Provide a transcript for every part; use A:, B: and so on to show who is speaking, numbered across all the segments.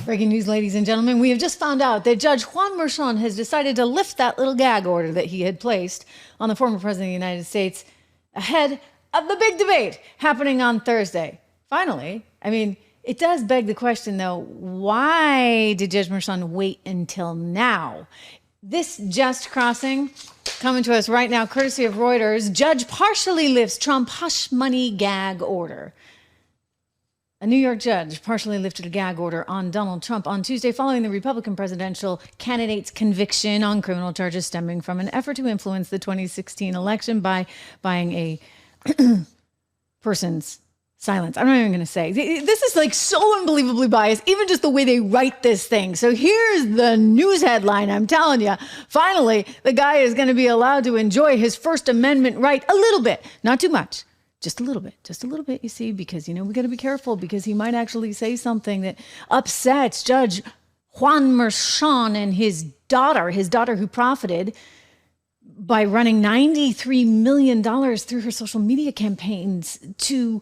A: Breaking news, ladies and gentlemen. We have just found out that Judge Juan Merchan has decided to lift that little gag order that he had placed on the former president of the United States ahead of the big debate happening on Thursday. Finally, I mean, it does beg the question, though, why did Judge Merchan wait until now? This just crossing, coming to us right now, courtesy of Reuters, judge partially lifts Trump hush money gag order. A New York judge partially lifted a gag order on Donald Trump on Tuesday following the Republican presidential candidate's conviction on criminal charges stemming from an effort to influence the 2016 election by buying a person's silence. I'm not even going to say. This is like so unbelievably biased, even just the way they write this thing. So here's the news headline. I'm telling you, finally, the guy is going to be allowed to enjoy his First Amendment right a little bit, not too much. Just a little bit, you see, because, we got to be careful because he might actually say something that upsets Judge Juan Merchan and his daughter who profited by running $93 million through her social media campaigns to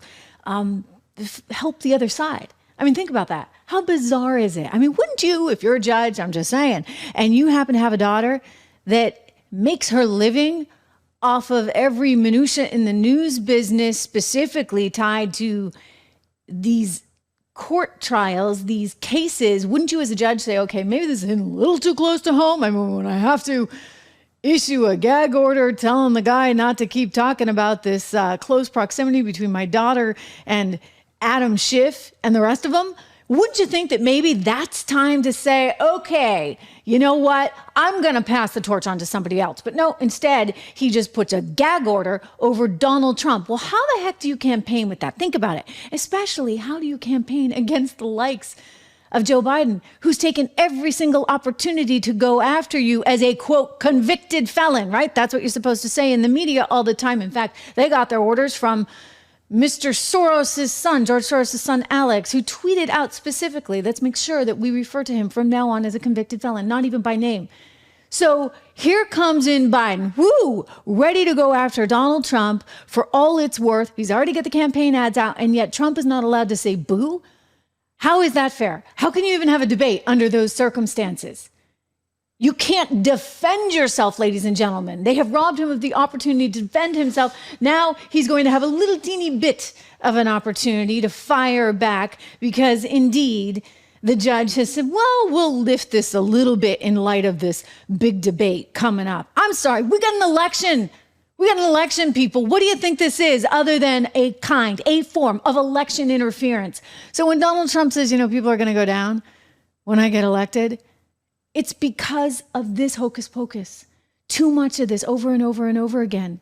A: help the other side. I mean, think about that. How bizarre is it? I mean, wouldn't you, if you're a judge, I'm just saying, and you happen to have a daughter that makes her living off of every minutia in the news business, specifically tied to these court trials, these cases, wouldn't you as a judge say, okay, maybe this is a little too close to home? I mean, when I have to issue a gag order telling the guy not to keep talking about this close proximity between my daughter and Adam Schiff and the rest of them, wouldn't you think that maybe that's time to say, okay, you know what? I'm going to pass the torch on to somebody else. But no, instead, he just puts a gag order over Donald Trump. Well, how the heck do you campaign with that? Think about it. Especially, how do you campaign against the likes of Joe Biden, who's taken every single opportunity to go after you as a, quote, convicted felon, right? That's what you're supposed to say in the media all the time. In fact, they got their orders from Mr. Soros' son, George Soros' son, Alex, who tweeted out specifically, let's make sure that we refer to him from now on as a convicted felon, not even by name. So here comes in Biden, ready to go after Donald Trump for all it's worth. He's already got the campaign ads out, and yet Trump is not allowed to say boo. How is that fair? How can you even have a debate under those circumstances? You can't defend yourself, ladies and gentlemen. They have robbed him of the opportunity to defend himself. Now he's going to have a little teeny bit of an opportunity to fire back because indeed the judge has said, well, we'll lift this a little bit in light of this big debate coming up. I'm sorry, we got an election. We got an election, people. What do you think this is other than a form of election interference? So when Donald Trump says, people are going to go down when I get elected, it's because of this hocus pocus. Too much of this over and over and over again,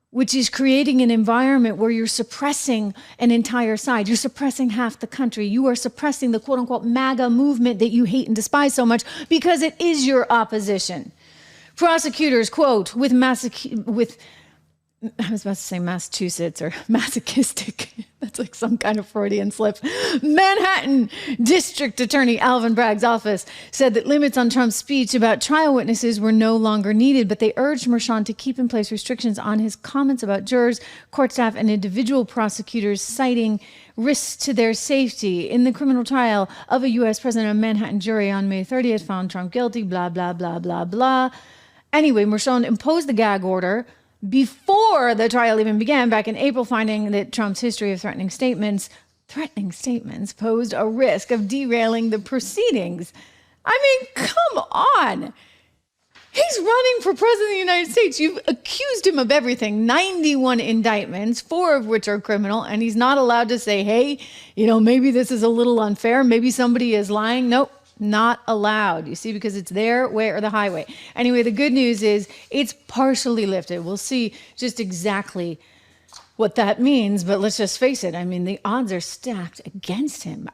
A: which is creating an environment where you're suppressing an entire side. You're suppressing half the country. You are suppressing the quote unquote MAGA movement that you hate and despise so much because it is your opposition. Prosecutors, quote, I was about to say Massachusetts or masochistic. That's like some kind of Freudian slip. Manhattan District Attorney Alvin Bragg's office said that limits on Trump's speech about trial witnesses were no longer needed, but they urged Merchan to keep in place restrictions on his comments about jurors, court staff, and individual prosecutors, citing risks to their safety. In the criminal trial of a U.S. president, a Manhattan jury on May 30th found Trump guilty, blah, blah, blah, blah, blah. Anyway, Merchan imposed the gag order before the trial even began back in April, finding that Trump's history of threatening statements posed a risk of derailing the proceedings. I mean, come on. He's running for president of the United States. You've accused him of everything, 91 indictments, 4 of which are criminal, and he's not allowed to say, hey, maybe this is a little unfair. Maybe somebody is lying. Nope. Not allowed, you see, because it's their way or the highway. Anyway, the good news is it's partially lifted. We'll see just exactly what that means, but let's just face it. I mean, the odds are stacked against him.